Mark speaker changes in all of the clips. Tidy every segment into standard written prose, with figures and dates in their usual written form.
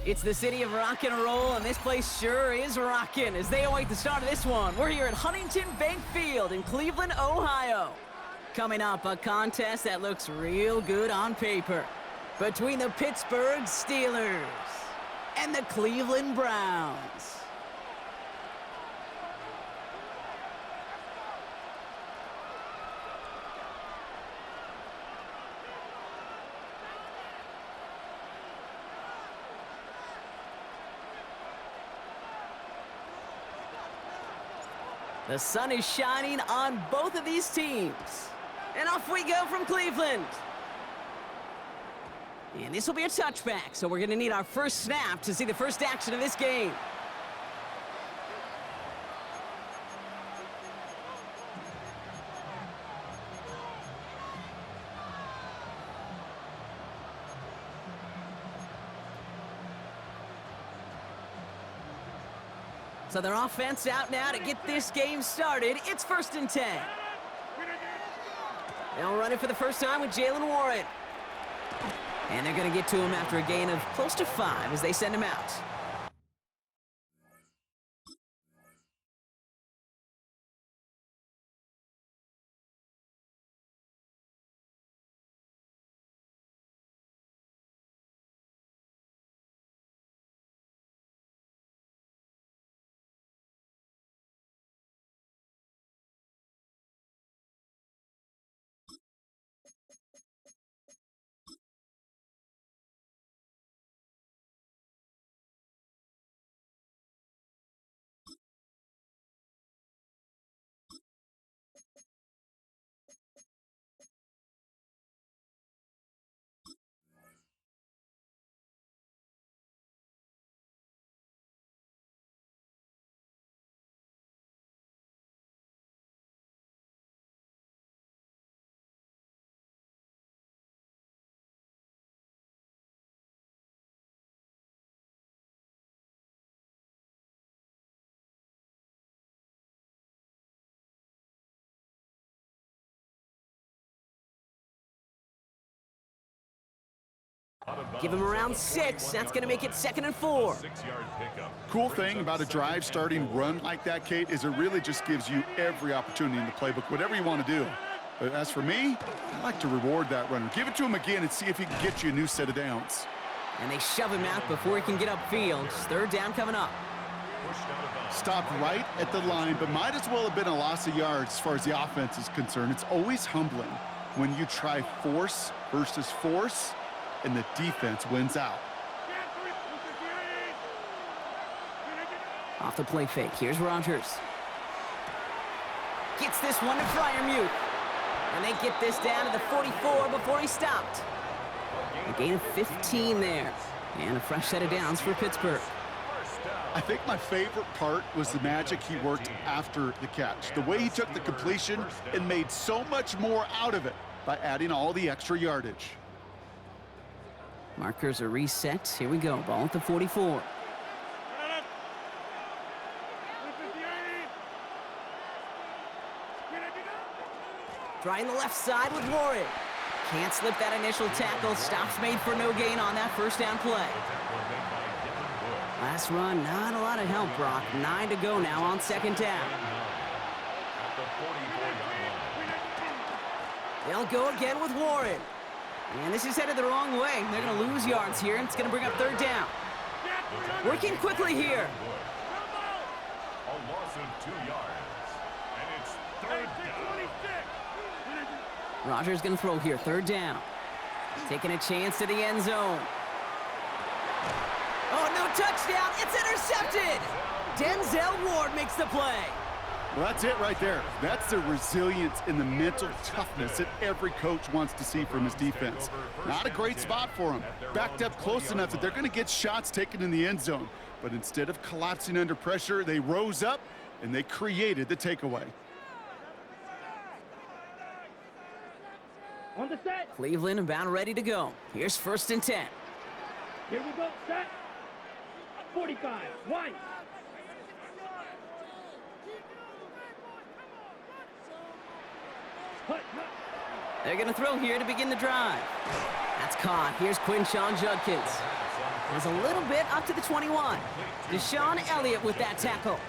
Speaker 1: It's the city of rock and roll, and this place sure is rocking as they await the start of this one. We're here at Huntington Bank Field in Cleveland, Ohio. Coming up, a contest that looks real good on paper between the Pittsburgh Steelers and the Cleveland Browns. The sun is shining on both of these teams. And off we go from Cleveland. And this will be a touchback, so we're going to need our first snap to see the first action of this game. So their offense out now to get this game started. It's 1st and 10. They'll run it for the first time with Jalen Warren. And they're going to get to him after a gain of close to 5 as they send him out. Give him around 6. That's going to make it 2nd and 4.
Speaker 2: Cool thing about a drive starting run like that, Kate, is it really just gives you every opportunity in the playbook, whatever you want to do. But as for me, I like to reward that runner. Give it to him again and see if he can get you a new set of downs.
Speaker 1: And they shove him out before he can get upfield. 3rd down coming up.
Speaker 2: Stopped right at the line, but might as well have been a loss of yards as far as the offense is concerned. It's always humbling when you try force versus force, and the defense wins out.
Speaker 1: Off the play fake, here's Rodgers. Gets this one to Freiermuth. And they get this down to the 44 before he stopped. A gain of 15 there. And a fresh set of downs for Pittsburgh.
Speaker 2: I think my favorite part was the magic he worked after the catch. The way he took the completion and made so much more out of it by adding all the extra yardage.
Speaker 1: Markers are reset. Here we go. Ball at the 44. Trying the left side with Warren. Can't slip that initial tackle. Stops made for no gain on that 1st down play. Last run, not a lot of help, Brock. 9 to go now on 2nd down. They'll go again with Warren. And this is headed the wrong way. They're going to lose yards here, and it's going to bring up 3rd down. Working quickly here.
Speaker 3: A loss of 2 yards. And it's 3rd down.
Speaker 1: Rodgers going to throw here, 3rd down. Taking a chance to the end zone. Oh, no touchdown. It's intercepted. Denzel Ward makes the play.
Speaker 2: Well, that's it right there. That's the resilience and the mental toughness that every coach wants to see from his defense. Not a great spot for him. Backed up close enough that they're going to get shots taken in the end zone. But instead of collapsing under pressure, they rose up and they created the takeaway.
Speaker 4: On the set.
Speaker 1: Cleveland about ready to go. Here's 1st and 10.
Speaker 4: Here we go. Set. 45. 1.
Speaker 1: They're going to throw here to begin the drive. That's caught. Here's Quinshon Judkins. There's a little bit up to the 21. Deshaun Elliott with that tackle.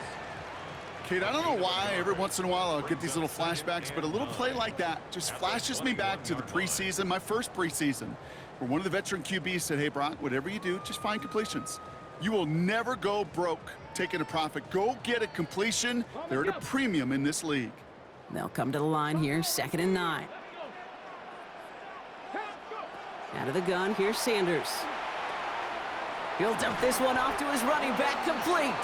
Speaker 2: Kate, I don't know why every once in a while I'll get these little flashbacks, but a little play like that just flashes me back to the preseason, my first preseason, where one of the veteran QBs said, hey, Brock, whatever you do, just find completions. You will never go broke taking a profit. Go get a completion. They're at a premium in this league.
Speaker 1: They'll come to the line here, 2nd and 9. Out of the gun, here's Sanders. He'll dump this one off to his running back, complete.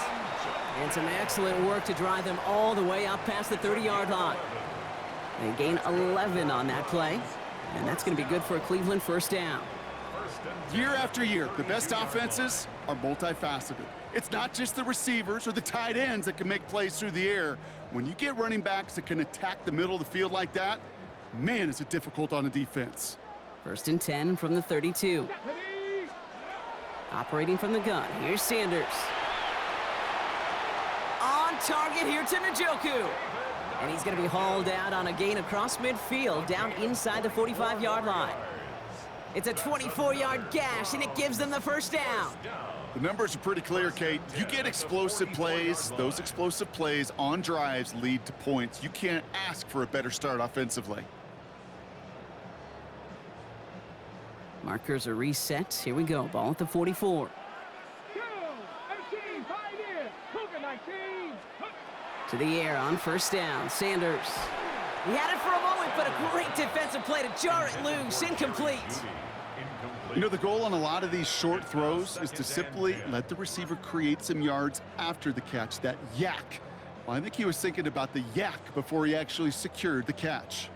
Speaker 1: And some excellent work to drive them all the way up past the 30-yard line. They gain 11 on that play, and that's going to be good for a Cleveland first down.
Speaker 2: Year after year, the best offenses are multifaceted. It's not just the receivers or the tight ends that can make plays through the air. When you get running backs that can attack the middle of the field like that, man, is it difficult on a defense.
Speaker 1: 1st and 10 from the 32. Operating from the gun, here's Sanders. On target here to Njoku. And he's going to be hauled out on a gain across midfield, down inside the 45-yard line. It's a 24-yard gash, and it gives them the first down.
Speaker 2: The numbers are pretty clear, Kate. You get explosive plays. Those explosive plays on drives lead to points. You can't ask for a better start offensively.
Speaker 1: Markers are reset. Here we go. Ball at the 44. To the air on first down. Sanders. He had it for a moment, but a great defensive play to jar it loose. Incomplete.
Speaker 2: You know, the goal on a lot of these short throws is to simply let the receiver create some yards after the catch, that yak. Well, I think he was thinking about the yak before he actually secured the catch.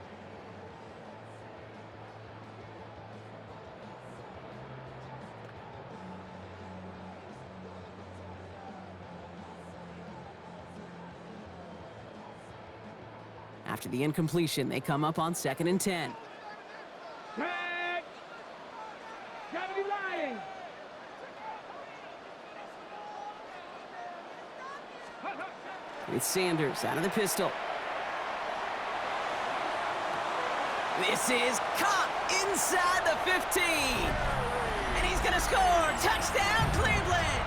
Speaker 1: After the incompletion, they come up on 2nd and 10. It's Sanders out of the pistol. This is caught inside the 15. And he's going to score. Touchdown, Cleveland.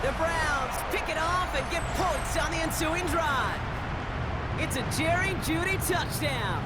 Speaker 1: The Browns pick it off and get points on the ensuing drive. It's a Jerry Jeudy touchdown.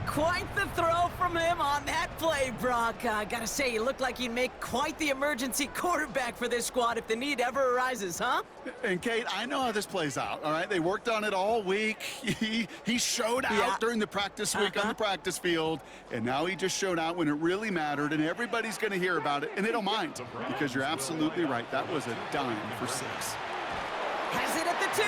Speaker 1: Quite the throw from him on that play, Brock. I gotta say, you look like you'd make quite the emergency quarterback for this squad if the need ever arises, huh?
Speaker 2: And Kate, I know how this plays out, all right? They worked on it all week. He showed out during the practice week on the practice field, and now he just showed out when it really mattered, and everybody's gonna hear about it, and they don't mind, because you're absolutely right. That was a dime for 6.
Speaker 1: Has it at the 2.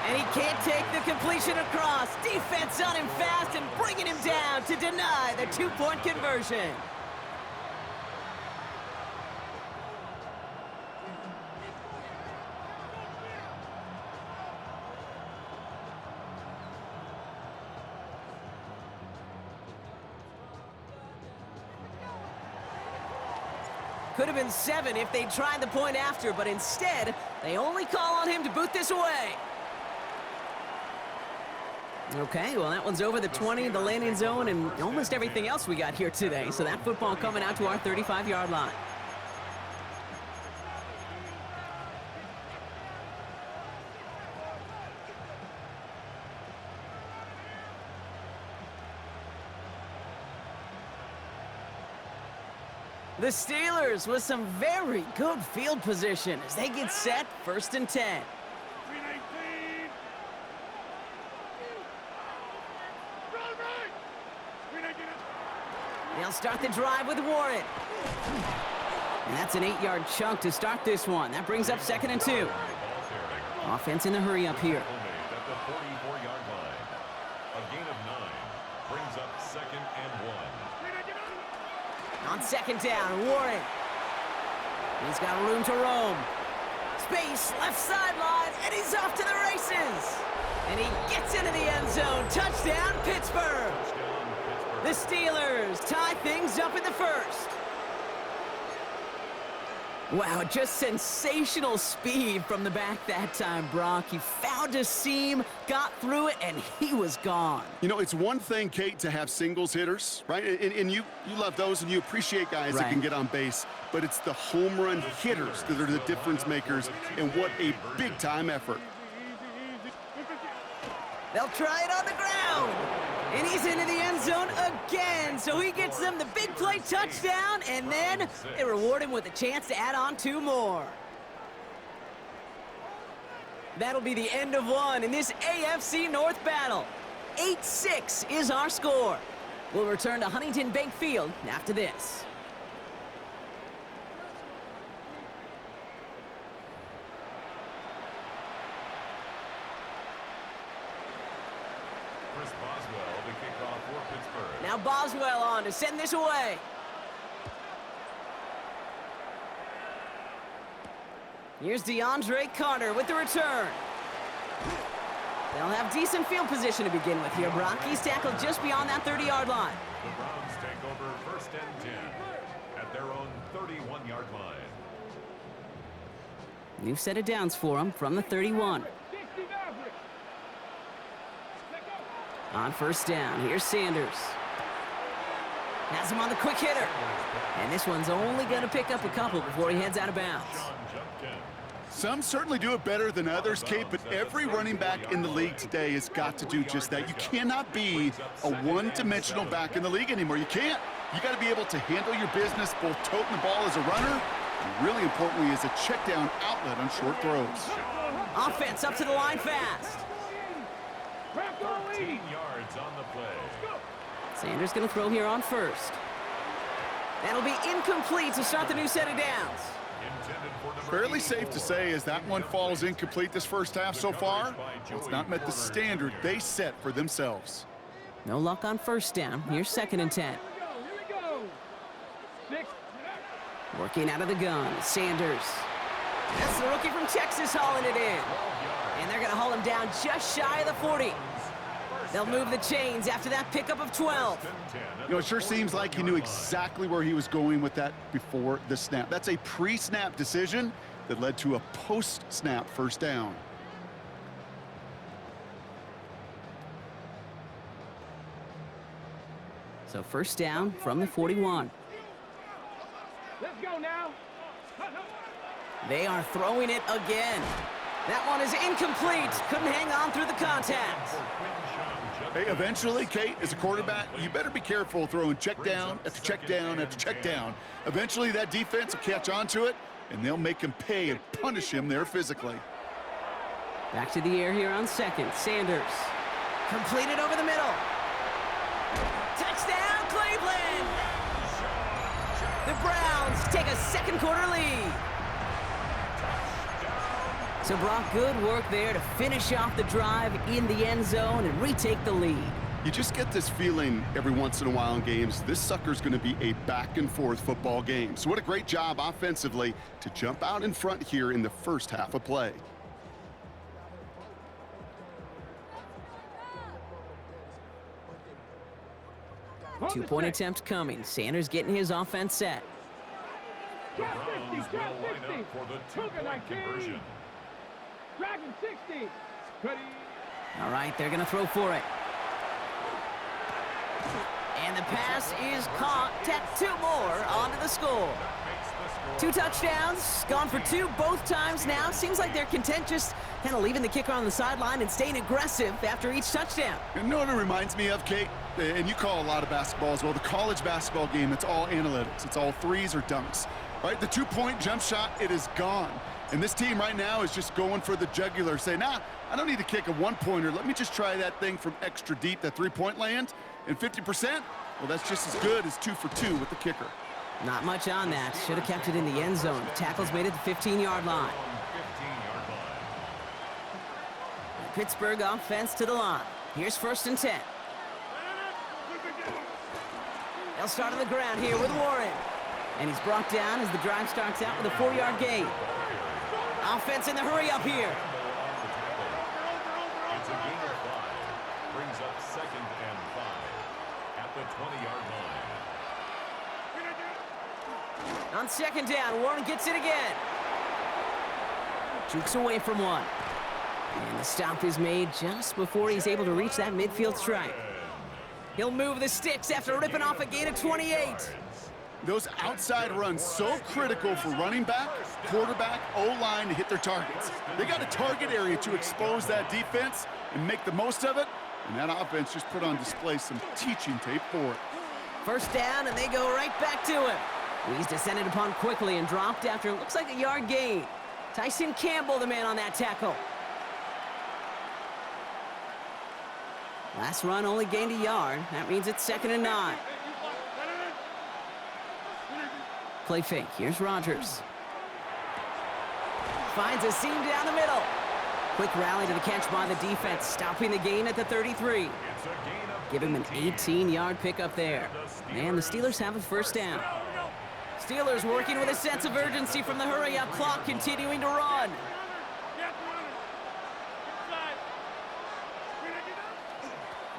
Speaker 1: And he can't take the completion across. Defense on him fast and bringing him down to deny the 2-point conversion. Could have been 7 if they'd tried the point after, but instead, they only call on him to boot this away. Okay, well, that one's over the 20, the landing zone, and almost everything else we got here today. So that football coming out to our 35-yard line. The Steelers with some very good field position as they get set, 1st and 10. They'll start the drive with Warren. And that's an 8-yard chunk to start this one. That brings up 2nd and 2. Offense in a hurry up here.
Speaker 3: At the 44-yard line. A gain of 9 brings up 2nd and 1.
Speaker 1: On 2nd down, Warren. He's got room to roam. Space, left sideline, and he's off to the races. And he gets into the end zone. Touchdown, Pittsburgh. The Steelers tie things up in the 1st. Wow, just sensational speed from the back that time, Brock. He found a seam, got through it, and he was gone.
Speaker 2: You know, it's one thing, Kate, to have singles hitters, right? And you love those, and you appreciate guys that can get on base. But it's the home run hitters that are the difference makers, and what a big-time effort.
Speaker 1: They'll try it on the ground. And he's into the end zone again. So he gets them the big play touchdown, and then they reward him with a chance to add on 2 more. That'll be the end of one in this AFC North battle. 8-6 is our score. We'll return to Huntington Bank Field after this. Now Boswell on to send this away. Here's DeAndre Carter with the return. They'll have decent field position to begin with here, Brock. He's tackled just beyond that 30-yard line.
Speaker 3: The Browns take over 1st and 10 at their own 31-yard line.
Speaker 1: New set of downs for him from the 31. On 1st down, here's Sanders. Has him on the quick hitter. And this one's only going to pick up a couple before he heads out of bounds.
Speaker 2: Some certainly do it better than others, Kate, but every running back in the league today has got to do just that. You cannot be a one-dimensional back in the league anymore. You can't. You got to be able to handle your business, both toting the ball as a runner, and really importantly as a check-down outlet on short throws.
Speaker 1: Offense up to the line fast.
Speaker 3: 13 yards on the play.
Speaker 1: Sanders going to throw here on 1st. That'll be incomplete to start the new set of downs.
Speaker 2: Fairly safe to say as that one falls incomplete this first half so far, it's not met the standard they set for themselves.
Speaker 1: No luck on 1st down. Here's 2nd and 10. Working out of the gun, Sanders. That's the rookie from Texas hauling it in. And they're going to haul him down just shy of the 40. They'll move the chains after that pickup of 12.
Speaker 2: You know, it sure seems like he knew exactly where he was going with that before the snap. That's a pre-snap decision that led to a post-snap 1st down.
Speaker 1: So 1st down from the 41.
Speaker 4: Let's go now.
Speaker 1: They are throwing it again. That one is incomplete. Couldn't hang on through the contact.
Speaker 2: Hey, eventually, Kate, as a quarterback, you better be careful throwing check down after check down after check down. Eventually, that defense will catch on to it, and they'll make him pay and punish him there physically.
Speaker 1: Back to the air here on 2nd. Sanders. Completed over the middle. Touchdown, Cleveland! The Browns take a 2nd quarter lead. So Brock, good work there to finish off the drive in the end zone and retake the lead.
Speaker 2: You just get this feeling every once in a while in games, this sucker's going to be a back-and-forth football game. So what a great job offensively to jump out in front here in the first half of play.
Speaker 1: Two-point attempt coming. Sanders getting his offense set.
Speaker 3: The Browns will line up for the 2-point conversion.
Speaker 4: Dragon 60.
Speaker 1: All right, they're going to throw for it. And the pass is caught. Tack 2 more onto the score. 2 touchdowns, gone for 2 both times now. Seems like they're content just kind of leaving the kicker on the sideline and staying aggressive after each touchdown.
Speaker 2: You know what it reminds me of, Kate? And you call a lot of basketball as well. The college basketball game, it's all analytics. It's all threes or dunks. Right? The 2-point jump shot, it is gone. And this team right now is just going for the jugular, saying, nah, I don't need to kick a 1-pointer. Let me just try that thing from extra deep, that 3-point land. And 50%, well, that's just as good as 2 for 2 with the kicker.
Speaker 1: Not much on that. Should have kept it in the end zone. Tackles made it the 15-yard line. Pittsburgh offense to the line. Here's 1st and 10. They'll start on the ground here with Warren. And he's brought down as the drive starts out with a 4-yard gain. Offense in the hurry up here.
Speaker 3: It's a gain of 5. Brings up 2nd and 5 at the 20-yard line.
Speaker 1: On second down, Warren gets it again. Jukes away from one. And the stop is made just before he's able to reach that midfield stripe. He'll move the sticks after ripping off a gain of 28.
Speaker 2: Those outside runs so critical for running back, quarterback, O-line to hit their targets. They got a target area to expose that defense and make the most of it, and that offense just put on display some teaching tape for it.
Speaker 1: First down, and they go right back to him. He's descended upon quickly and dropped after it looks like a yard gain. Tyson Campbell, the man on that tackle. Last run only gained a yard. That means it's 2nd and 9. Play fake. Here's Rodgers. Finds a seam down the middle. Quick rally to the catch by the defense, stopping the gain at the 33. Give him an 18-yard pickup there. And the Steelers have a first down. Steelers working with a sense of urgency from the hurry-up clock, continuing to run.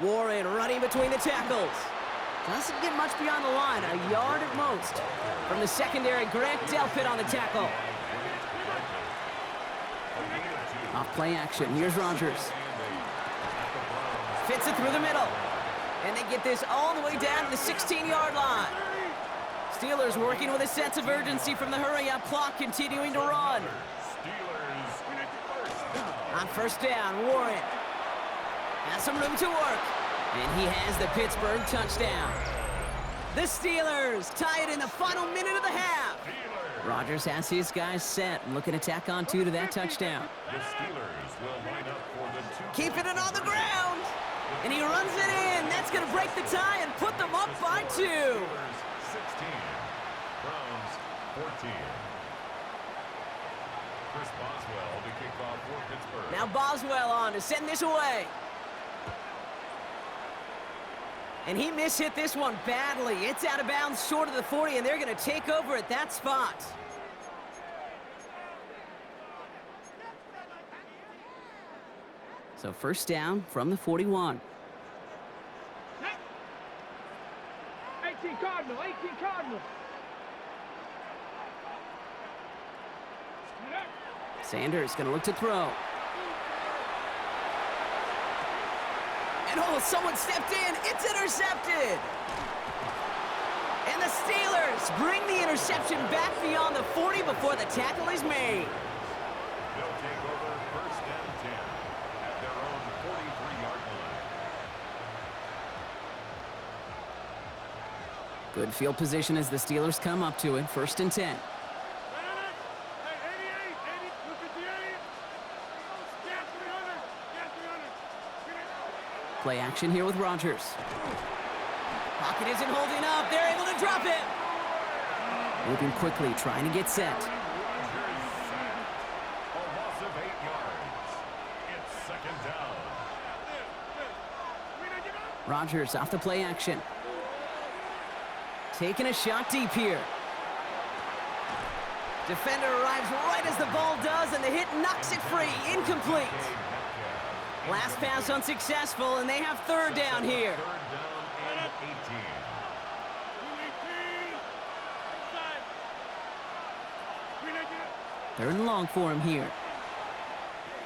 Speaker 1: Warren running between the tackles. Doesn't get much beyond the line, a yard at most. From the secondary, Grant Delpit on the tackle. Off play action, here's Rodgers. Fits it through the middle. And they get this all the way down to the 16-yard line. Steelers working with a sense of urgency from the hurry-up clock, continuing to run. On first down, Warren has some room to work. And he has the Pittsburgh touchdown. The Steelers tie it in the final minute of the half. Rodgers has his guys set and looking to tack on 2 to that touchdown.
Speaker 3: The Steelers will line up for the
Speaker 1: Keeping it on the ground. And he runs it in. That's going to break the tie and put them up by 2.
Speaker 3: 16, Browns 14. Chris Boswell to kick off for Pittsburgh.
Speaker 1: Now Boswell on to send this away. And he mishit this one badly. It's out of bounds short of the 40, and they're going to take over at that spot. So first down from the 41.
Speaker 4: 18 Cardinal, 18 Cardinal.
Speaker 1: Sanders going to look to throw. And oh, someone stepped in. It's intercepted. And the Steelers bring the interception back beyond the 40 before the tackle is made.
Speaker 3: They'll take over first and 10 at their own 43-yard line.
Speaker 1: Good field position as the Steelers come up to it. 1st and 10. Play action here with Rodgers. Pocket isn't holding up. They're able to drop it. Moving quickly, trying to get set.
Speaker 3: A loss of 8 yards. It's 2nd down.
Speaker 1: Rodgers off the play action. Taking a shot deep here. Defender arrives right as the ball does, and the hit knocks it free. Incomplete. Last pass unsuccessful, and they have 3rd down here.
Speaker 3: 3rd down and 18.
Speaker 1: Third and long for him here.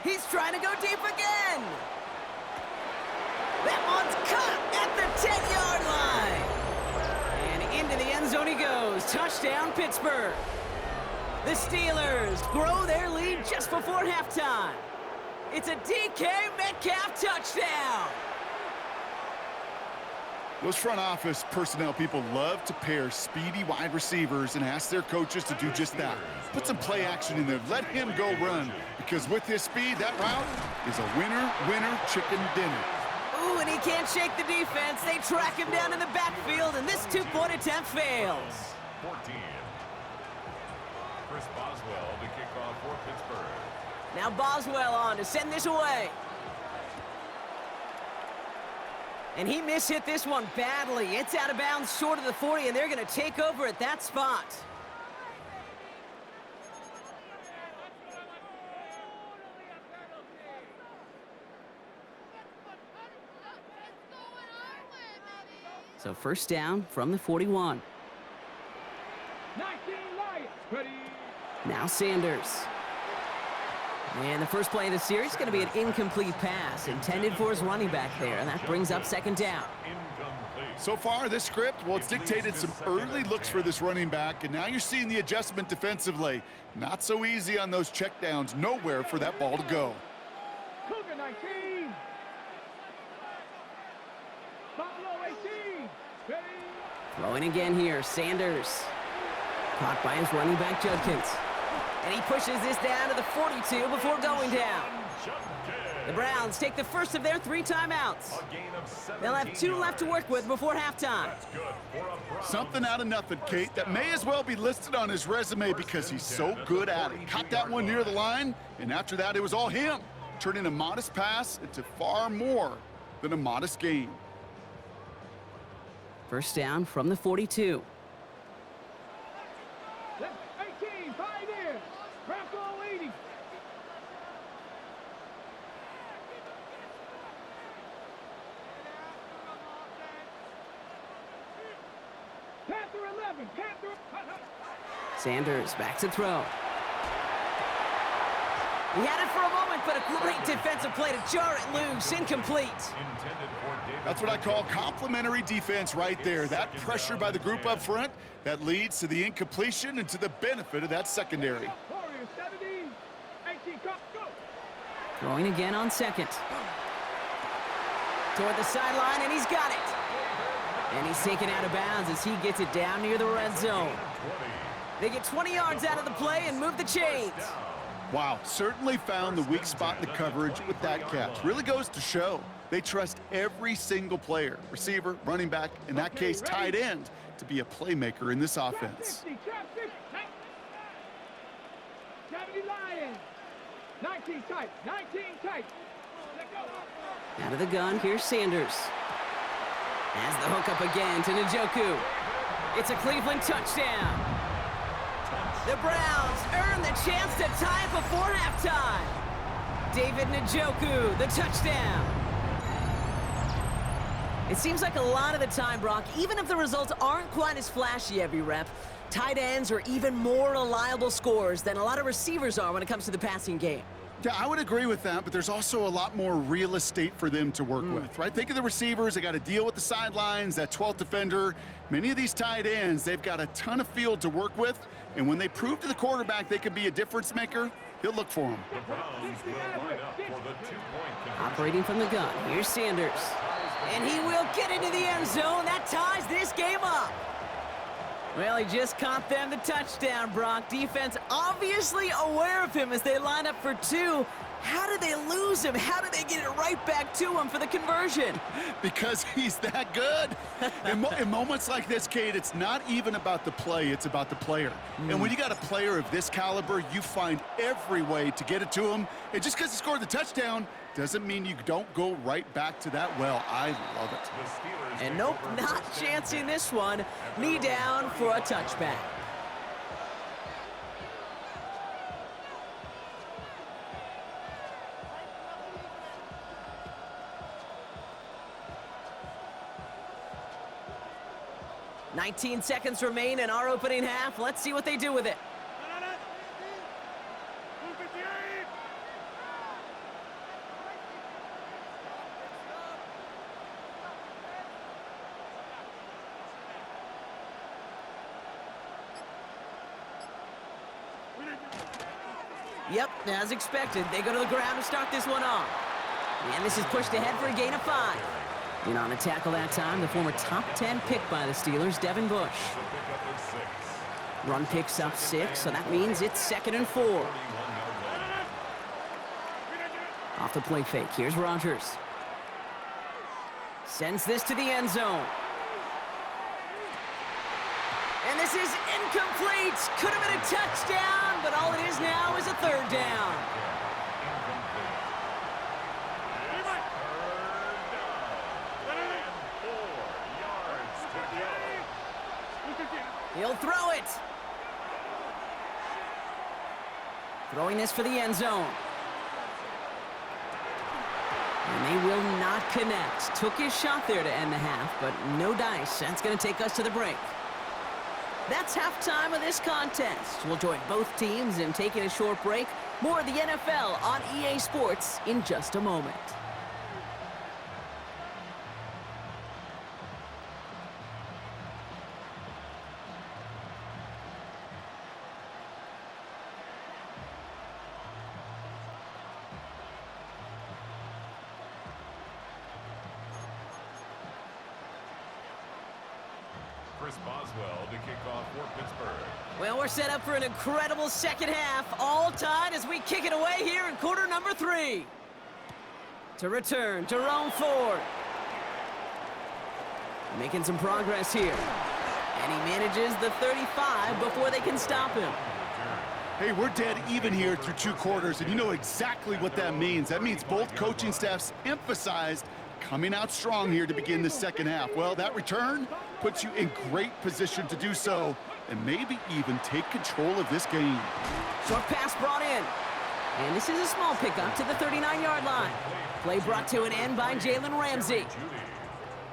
Speaker 1: He's trying to go deep again. That one's caught at the 10-yard line. And into the end zone he goes. Touchdown, Pittsburgh. The Steelers grow their lead just before halftime. It's a DK Metcalf touchdown.
Speaker 2: Those front office personnel people love to pair speedy wide receivers and ask their coaches to do just that. Put some play action in there. Let him go run, because with his speed, that route is a winner, chicken dinner.
Speaker 1: Ooh, and he can't shake the defense. They track him down in the backfield, and this 2-point attempt fails.
Speaker 3: 14. Chris Boswell to kick off for Pittsburgh.
Speaker 1: Now Boswell on to send this away. And he mishit this one badly. It's out of bounds short of the 40, and they're going to take over at that spot. So first down from the 41.
Speaker 4: 19
Speaker 1: Now Sanders. And the first play of the series is going to be an incomplete pass intended for his running back there, and that brings up second down.
Speaker 2: So far, this script, well, it's dictated some early looks for this running back, and now you're seeing the adjustment defensively. Not so easy on those checkdowns. Nowhere for that ball to go.
Speaker 4: Cougar 19. Buffalo 18. Ready?
Speaker 1: Throwing again here, Sanders. Caught by his running back, Judkins. And he pushes this down to the 42 before going down. The Browns take the first of their 3 timeouts. They'll have 2 left to work with before halftime.
Speaker 2: Something out of nothing, Kate, that may as well be listed on his resume because he's so good at it. Caught that one near the line, and after that, it was all him, turning a modest pass into far more than a modest gain.
Speaker 1: First down from the 42.
Speaker 4: 18. 5 in. Bronco 80. Panther 11. Panther.
Speaker 1: Sanders back to throw. He had it for a moment, but a great defensive play to jar it loose. Incomplete.
Speaker 2: That's what I call complimentary defense right there. That pressure by the group up front, that leads to the incompletion and to the benefit of that secondary.
Speaker 4: Warriors 17. 18. Go.
Speaker 1: Throwing again on second. Toward the sideline, and he's got it. And he's taken out of bounds as he gets it down near the red zone. They get 20 yards out of the play and move the chains.
Speaker 2: Wow, certainly found the weak spot in the coverage with that catch. Really goes to show they trust every single player, receiver, running back, in that case, tight end, to be a playmaker in this offense.
Speaker 4: 50. 70 Lions. 19 tight. 19 tight. Let go.
Speaker 1: Out of the gun, here's Sanders. Has the hook up again to Njoku. It's a Cleveland touchdown. The Browns earn the chance to tie it before halftime. David Njoku, the touchdown. It seems like a lot of the time, Brock, even if the results aren't quite as flashy every rep, tight ends are even more reliable scorers than a lot of receivers are when it comes to the passing game.
Speaker 2: Yeah, I would agree with that, but there's also a lot more real estate for them to work with, right? Think of the receivers. They got to deal with the sidelines, that 12th defender. Many of these tight ends, they've got a ton of field to work with, and when they prove to the quarterback they can be a difference maker, he'll look for them.
Speaker 1: Operating from the gun, here's Sanders. And he will get into the end zone. That ties this game up. Well, he just caught them the touchdown, Brock. Defense obviously aware of him as they line up for 2. How did they lose him? How did they get it right back to him for the conversion?
Speaker 2: Because he's that good. In moments like this, Kate, it's not even about the play, it's about the player. And when you got a player of this caliber, you find every way to get it to him. And just because he scored the touchdown doesn't mean you don't go right back to that well. I love it.
Speaker 1: And nope, not chancing this one. Knee down for a touchback. "19 seconds remain in our opening half. Let's see what they do with it." Yep, as expected, they go to the ground to start this one off. And this is pushed ahead for a gain of 5. In on the tackle that time, the former top 10 pick by the Steelers, Devin Bush. Run picks up 6, so that means it's 2nd and 4. Off the play fake, here's Rodgers. Sends this to the end zone. And this is incomplete. Could have been a touchdown, but all it is now is a 3rd down. He'll throw it. Throwing this for the end zone. And they will not connect. Took his shot there to end the half, but no dice. That's going to take us to the break. That's halftime of this contest. We'll join both teams in taking a short break. More of the NFL on EA Sports in just a moment.
Speaker 3: Chris Boswell to kick off for Pittsburgh.
Speaker 1: Well, we're set up for an incredible second half, all tied as we kick it away here in quarter number 3. To return, Jerome Ford. Making some progress here. And he manages the 35 before they can stop him.
Speaker 2: Hey, we're dead even here through 2 quarters, and you know exactly what that means. That means both coaching staffs emphasized coming out strong here to begin the second half. Well, that return puts you in great position to do so and maybe even take control of this game.
Speaker 1: Short pass brought in. And this is a small pickup to the 39-yard line. Play brought to an end by Jalen Ramsey.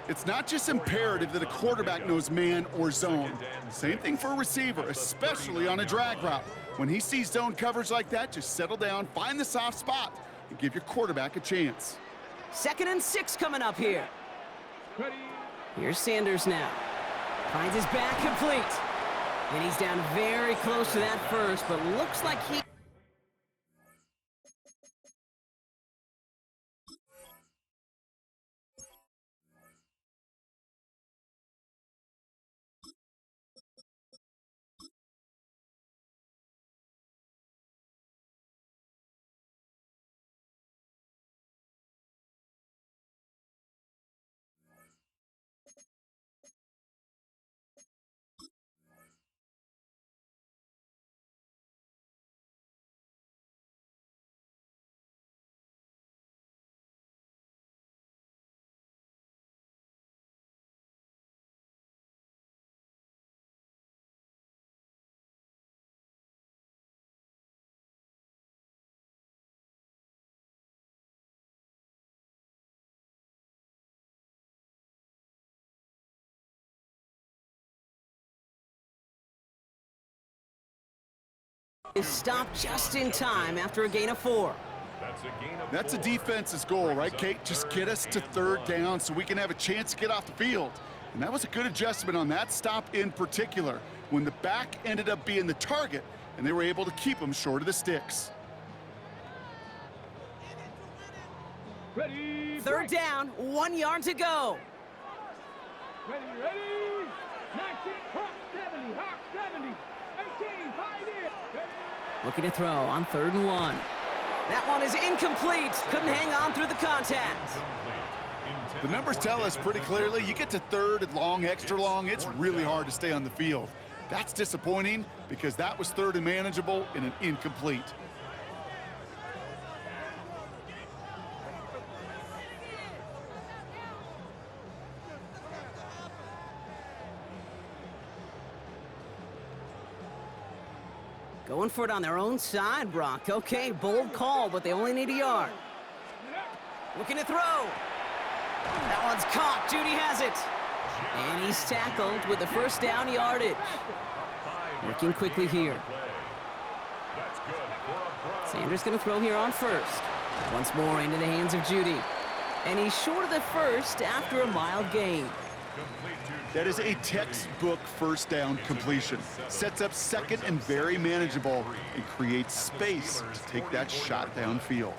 Speaker 2: It's not just imperative that a quarterback knows man or zone. Same thing for a receiver, especially on a drag route. When he sees zone coverage like that, just settle down, find the soft spot, and give your quarterback a chance.
Speaker 1: 2nd and 6 coming up here. Here's Sanders now. Finds his back complete. And he's down very close to that first, but looks like he... is stopped just in time after a gain of 4.
Speaker 2: That's a defense's goal, right, Kate? Just get us to 3rd down so we can have a chance to get off the field. And that was a good adjustment on that stop in particular, when the back ended up being the target, and they were able to keep him short of the sticks.
Speaker 4: Ready.
Speaker 1: 3rd down, 1 yard to go.
Speaker 4: Ready. 19, Hawk 70, Hawk 70. 18, Pioneer. Ready.
Speaker 1: Looking to throw on 3rd and 1. That one is incomplete. Couldn't hang on through the contact.
Speaker 2: The numbers tell us pretty clearly, you get to 3rd and long, extra long, it's really hard to stay on the field. That's disappointing because that was 3rd and manageable and an incomplete.
Speaker 1: Going for it on their own side, Brock. Okay, bold call, but they only need a yard. Looking to throw. That one's caught. Judy has it. And he's tackled with the 1st down yardage. Working quickly here. Sanders going to throw here on 1st. Once more into the hands of Judy. And he's short of the 1st after a mild gain.
Speaker 2: That is a textbook 1st down completion. Sets up 2nd and very manageable and creates space to take that shot downfield.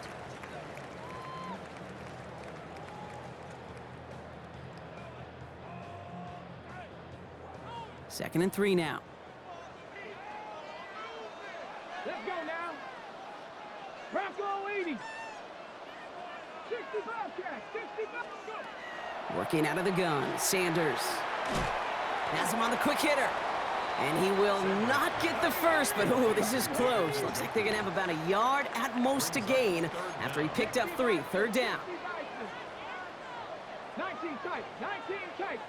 Speaker 1: Second and 3 now.
Speaker 4: Let's go now. Bronco 80. 65 track. 65. Go.
Speaker 1: Working out of the gun, Sanders. Has him on the quick hitter. And he will not get the 1st, but oh, this is close. Looks like they're going to have about a yard at most to gain after he picked up 3. 3rd down.
Speaker 4: 19 tight. 19 tight.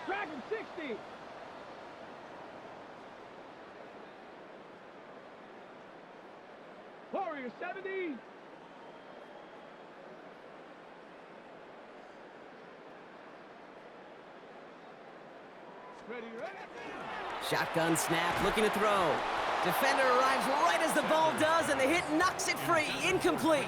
Speaker 4: Dragon 60. Warrior 70.
Speaker 1: Shotgun snap, looking to throw. Defender arrives right as the ball does, and the hit knocks it free. Incomplete.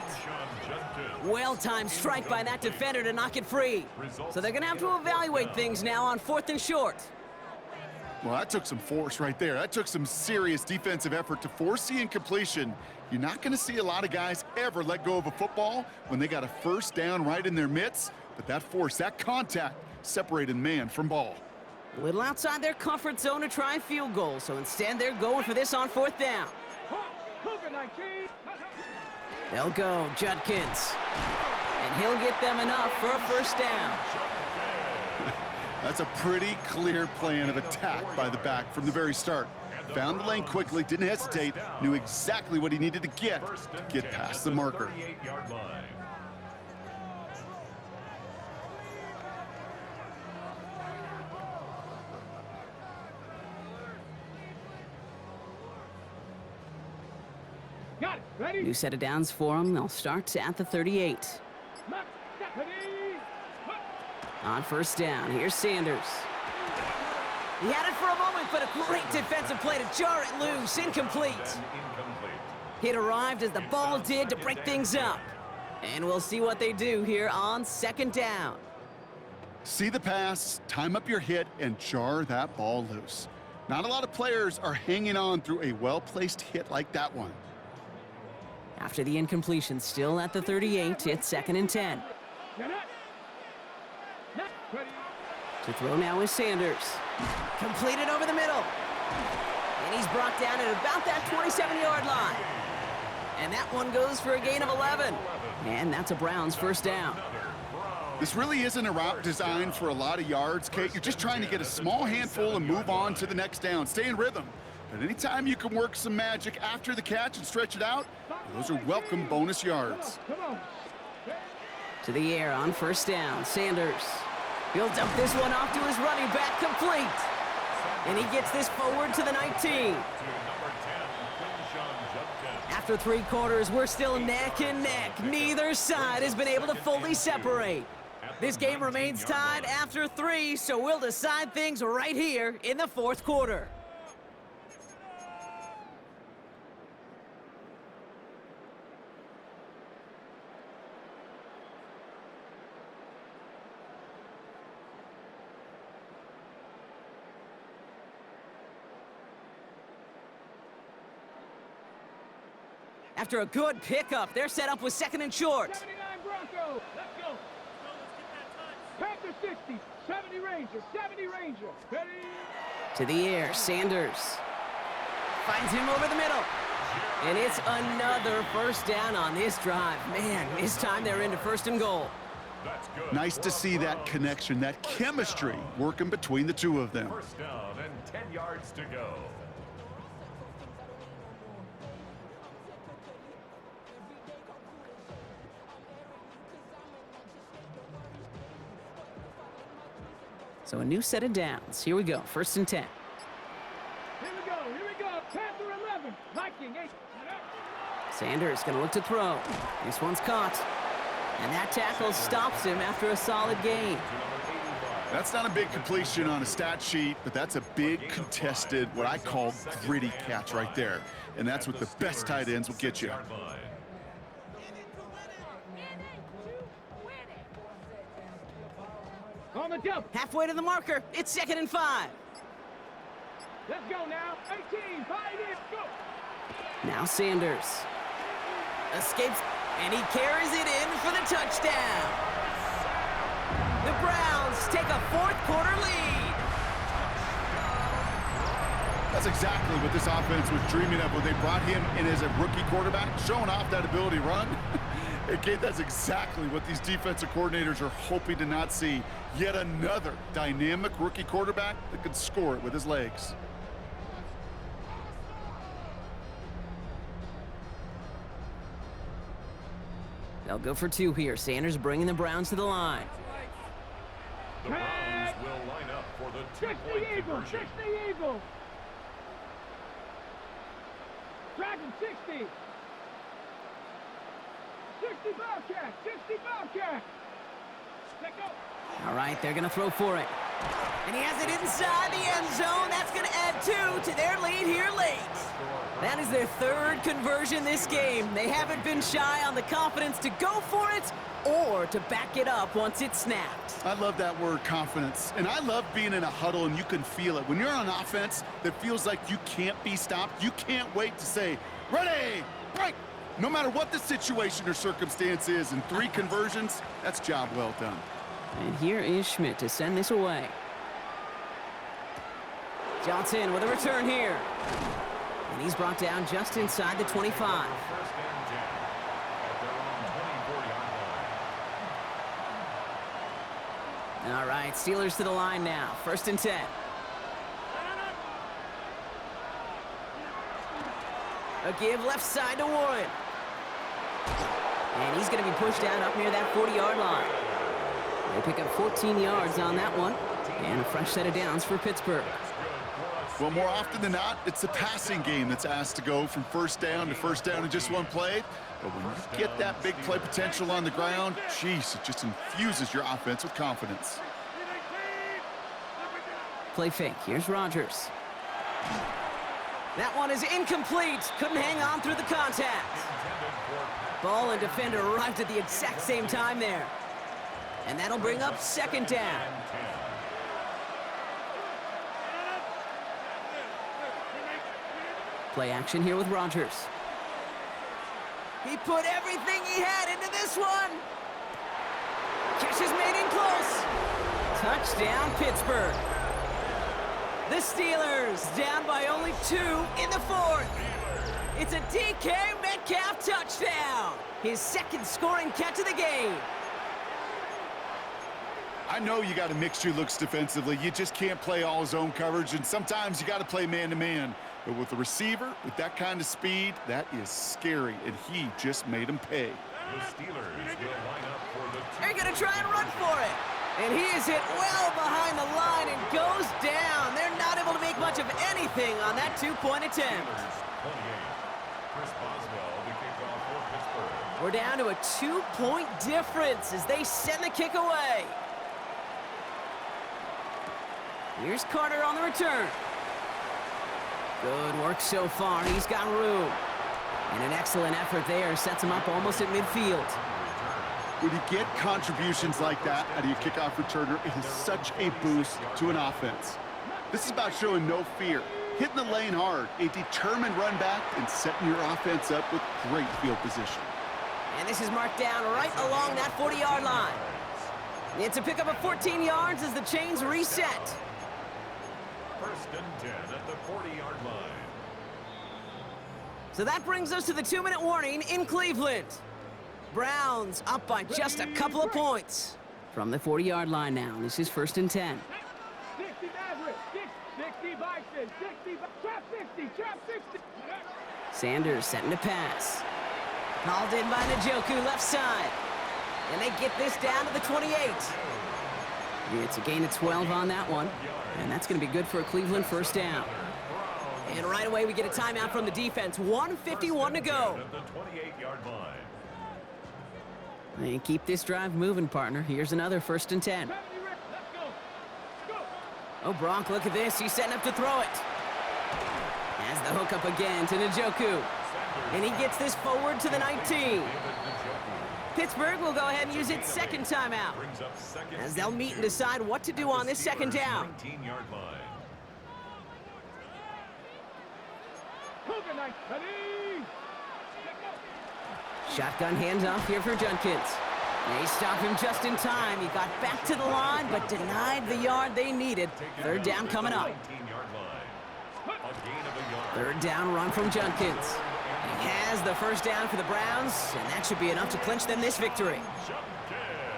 Speaker 1: Well-timed strike by that defender to knock it free. So they're going to have to evaluate things now on 4th and short.
Speaker 2: Well, that took some force right there. That took some serious defensive effort to force the incompletion. You're not going to see a lot of guys ever let go of a football when they got a first down right in their midst. But that force, that contact, separated man from ball.
Speaker 1: A little outside their comfort zone to try field goal, so instead they're going for this on 4th down. They'll go, Judkins. And he'll get them enough for a first down.
Speaker 2: That's a pretty clear plan of attack by the back from the very start. Found the lane quickly, didn't hesitate, knew exactly what he needed to get past the marker.
Speaker 4: Got it. Ready?
Speaker 1: New set of downs for them. They'll start at the 38. On first down, here's Sanders. He had it for a moment, but a great defensive play to jar it loose. Incomplete. Hit arrived as the ball did to break things up. And we'll see what they do here on 2nd down.
Speaker 2: See the pass, time up your hit, and jar that ball loose. Not a lot of players are hanging on through a well-placed hit like that one.
Speaker 1: After the incompletion, still at the 38, it's 2nd and 10. To throw now is Sanders. Completed over the middle. And he's brought down at about that 27-yard line. And that one goes for a gain of 11. And that's a Browns first down.
Speaker 2: This really isn't a route designed for a lot of yards, Kate. You're just trying to get a small handful and move on to the next down. Stay in rhythm. But anytime you can work some magic after the catch and stretch it out, those are welcome bonus yards.
Speaker 1: To the air on first down, Sanders. He'll dump this one off to his running back, complete. And he gets this forward to the 19. After 3 quarters, we're still neck and neck. Neither side has been able to fully separate. This game remains tied after 3, so we'll decide things right here in the 4th quarter. After a good pickup, they're set up with 2nd and short.
Speaker 4: 79 Broncos. Let's go. Panther 60. 70 Ranger. 70 Ranger. Ready?
Speaker 1: To the air, Sanders. Finds him over the middle. And it's another first down on this drive. Man, this time they're into 1st and goal.
Speaker 2: Nice to see that connection, that chemistry working between the two of them.
Speaker 3: First down and 10 yards to go.
Speaker 1: So a new set of downs. Here we go, 1st and 10.
Speaker 4: Here we go. Here we go. Panther 11. Viking 8.
Speaker 1: Sanders gonna look to throw. This one's caught. And that tackle stops him after a solid gain.
Speaker 2: That's not a big completion on a stat sheet, but that's a big contested, what I call gritty catch right there. And that's what the best tight ends will get you.
Speaker 4: On the jump.
Speaker 1: Halfway to the marker, it's 2nd and 5.
Speaker 4: Let's go now. 18. Pioneers. Go.
Speaker 1: Now Sanders. Escapes, and he carries it in for the touchdown. The Browns take a 4th quarter lead.
Speaker 2: That's exactly what this offense was dreaming of when they brought him in as a rookie quarterback, showing off that ability to run. Again, that's exactly what these defensive coordinators are hoping to not see. Yet another dynamic rookie quarterback that could score it with his legs.
Speaker 1: They'll go for 2 here. Sanders bringing the Browns to the line.
Speaker 3: The Browns will line up for the 2-point conversion.
Speaker 4: 60 Eagle. Dragon 60. 60 Bobcat. 60 Bobcat. Let go.
Speaker 1: All right, they're going to throw for it. And he has it inside the end zone. That's going to add 2 to their lead here late. That is their 3rd conversion this game. They haven't been shy on the confidence to go for it or to back it up once it's snapped.
Speaker 2: I love that word, confidence. And I love being in a huddle and you can feel it. When you're on offense that feels like you can't be stopped, you can't wait to say, ready, break. No matter what the situation or circumstance is, in 3 conversions, that's job well done.
Speaker 1: And here is Schmidt to send this away. Johnson with a return here. And he's brought down just inside the 25. All right, Steelers to the line now. 1st and 10. A give left side to Warren. And he's going to be pushed down up near that 40-yard line. They pick up 14 yards on that one. And a fresh set of downs for Pittsburgh.
Speaker 2: Well, more often than not, it's the passing game that's asked to go from 1st down to 1st down in just 1 play. But when you get that big play potential on the ground, geez, it just infuses your offense with confidence.
Speaker 1: Play fake. Here's Rodgers. That one is incomplete. Couldn't hang on through the contact. Ball and defender arrived at the exact same time there. And that'll bring up 2nd down. Play action here with Rodgers. He put everything he had into this one. Catch is made in close. Touchdown, Pittsburgh. The Steelers down by only 2 in the 4th. It's a DK Metcalf touchdown. His 2nd scoring catch of the game.
Speaker 2: I know you got to mix your looks defensively. You just can't play all zone coverage, and sometimes you got to play man-to-man. But with the receiver, with that kind of speed, that is scary, and he just made him pay.
Speaker 3: The Steelers will line up for the
Speaker 1: They're going to try and run for it. And he is hit well behind the line and goes down. They're not able to make much of anything on that 2-point attempt. We're down to a 2-point difference as they send the kick away. Here's Carter on the return. Good work so far. He's got room. And an excellent effort there sets him up almost at midfield.
Speaker 2: When you get contributions like that out of your kickoff returner, it is such a boost to an offense. This is about showing no fear, hitting the lane hard, a determined run back, and setting your offense up with great field position.
Speaker 1: And this is marked down right along that 40-yard line. It's a pickup of 14 yards as the chains reset.
Speaker 3: 1st and 10 at the 40-yard line.
Speaker 1: So that brings us to the 2-minute warning in Cleveland. Browns up by just a couple of points. From the 40-yard line now, this is 1st and 10.
Speaker 4: 60 Maverick, 60 Bison, 60, trap 60, trap 60.
Speaker 1: Sanders setting to pass. Hauled in by Njoku, left side. And they get this down to the 28. It's a gain of 12 on that one. And that's going to be good for a Cleveland 1st down. And right away we get a timeout from the defense. 1:51 to go.
Speaker 3: At the 28-yard line.
Speaker 1: And keep this drive moving, partner. Here's another 1st and 10.
Speaker 4: Let's go.
Speaker 1: Oh, Bronk, look at this. He's setting up to throw it. Has the hook up again to Njoku. And he gets this forward to the 19. Pittsburgh will go ahead and use its 2nd timeout, as they'll meet and decide what to do on this 2nd down.
Speaker 3: 19-yard line.
Speaker 1: Shotgun handoff here for Judkins. They stop him just in time. He got back to the line, but denied the yard they needed. 3rd down coming up. 3rd down run from Judkins. He has the 1st down for the Browns, and that should be enough to clinch them this victory.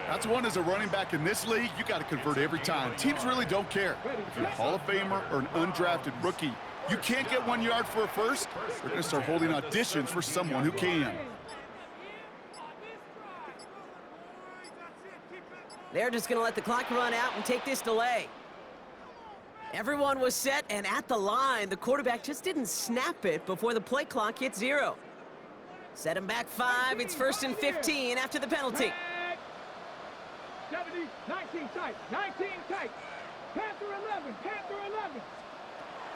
Speaker 2: That's one as a running back in this league, you got to convert every time. Teams really don't care. If you're a Hall of Famer or an undrafted rookie, you can't get 1 yard for a first, they're going to start holding auditions for someone who can.
Speaker 1: They're just going to let the clock run out and take this delay. Everyone was set and at the line. The quarterback just didn't snap it before the play clock hit 0. Set him back 5. It's 1st and 15 after the penalty.
Speaker 4: 70, 19 tight, 19 tight. Panther 11. Panther 11.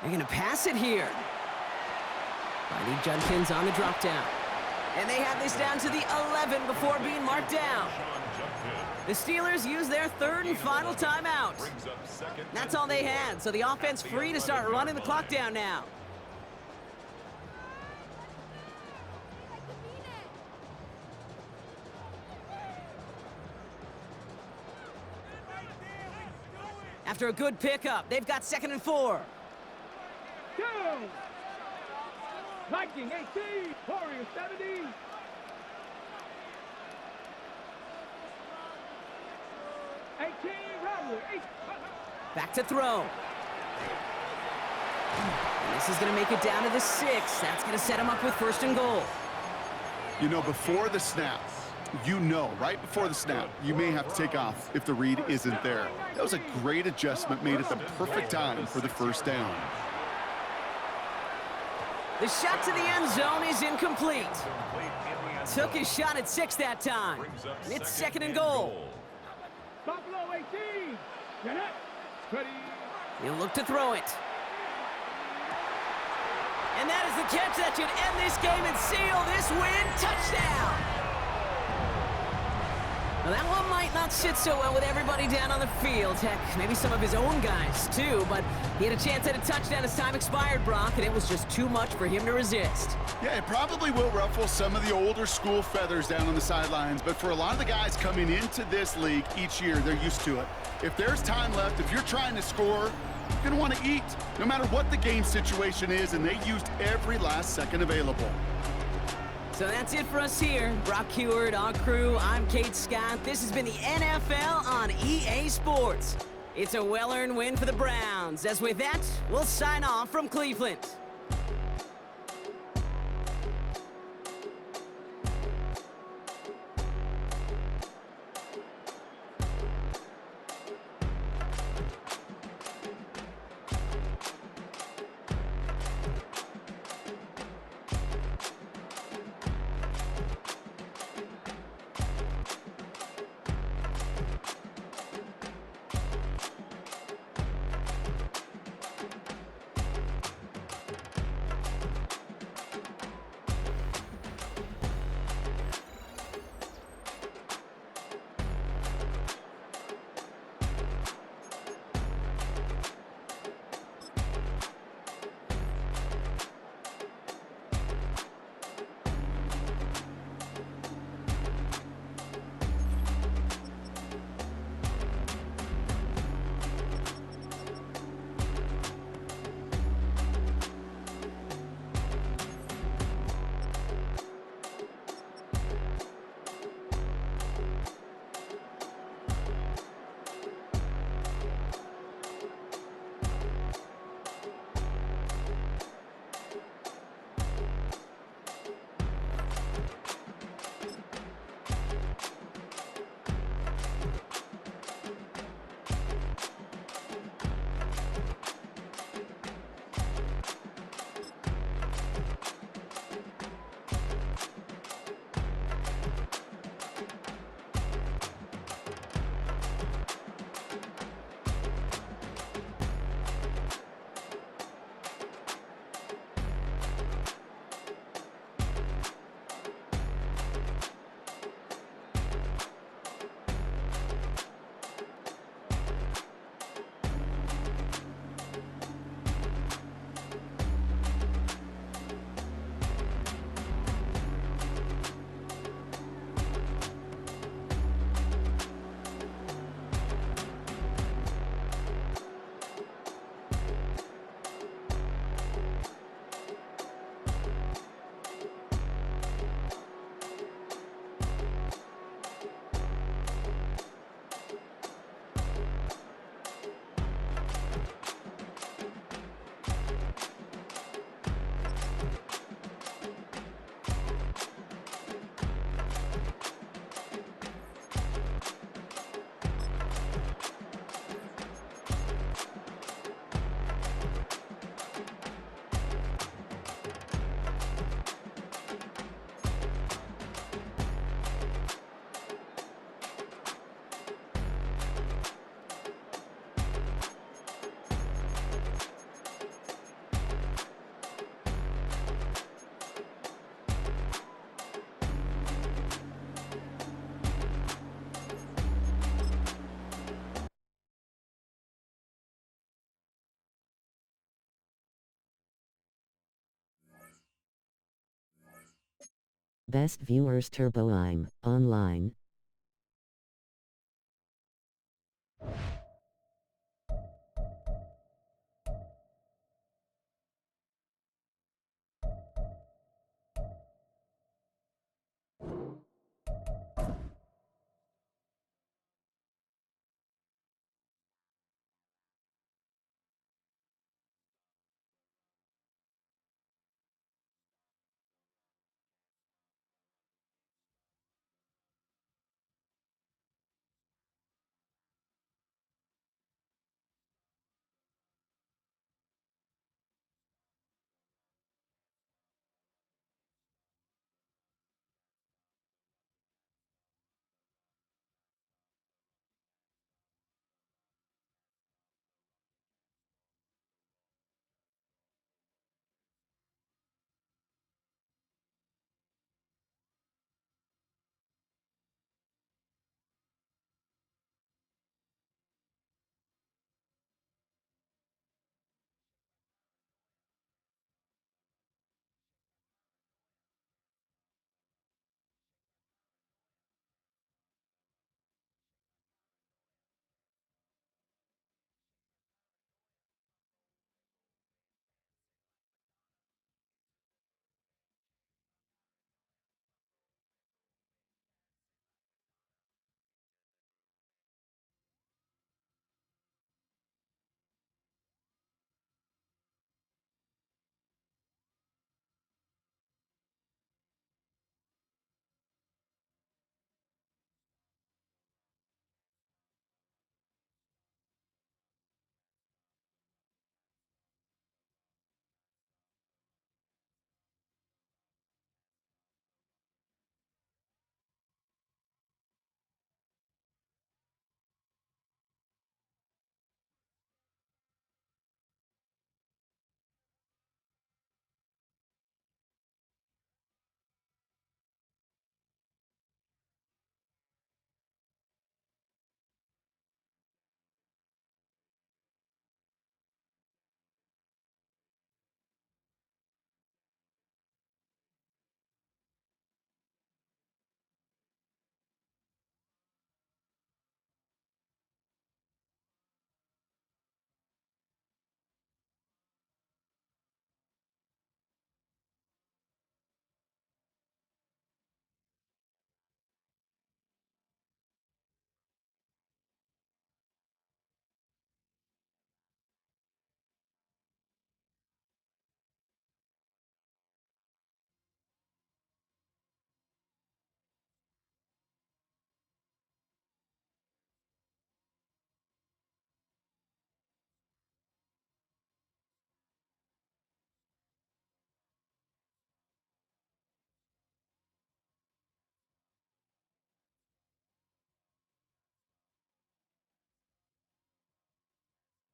Speaker 1: They're going to pass it here. Finding Judkins on the drop down. And they have this down to the 11 before being marked down. The Steelers use their third and final timeout. That's all they had, so the offense free to start running the clock down now. After a good pickup, they've got 2nd and 4.
Speaker 4: Go! Viking 18. Warriors 70.
Speaker 1: Back to throw. And this is going to make it down to the 6. That's going to set him up with 1st and goal.
Speaker 2: You know, before the snap, right before the snap, you may have to take off if the read isn't there. That was a great adjustment made at the perfect time for the 1st down.
Speaker 1: The shot to the end zone is incomplete. Took his shot at 6 that time. And it's 2nd and goal.
Speaker 4: Buffalo 18. Get up. Ready.
Speaker 1: He'll look to throw it. And that is the catch that should end this game and seal this win. Touchdown! Well, that one might not sit so well with everybody down on the field. Heck, maybe some of his own guys, too. But he had a chance at a touchdown as time expired, Brock, and it was just too much for him to resist.
Speaker 2: Yeah, it probably will ruffle some of the older school feathers down on the sidelines, but for a lot of the guys coming into this league each year, they're used to it. If there's time left, if you're trying to score, you're going to want to eat, no matter what the game situation is, and they used every last second available.
Speaker 1: So that's it for us here. Brock Heward, our crew, I'm Kate Scott. This has been the NFL on EA Sports. It's a well-earned win for the Browns. As with that, we'll sign off from Cleveland.
Speaker 5: Best viewers Turbo I'm online.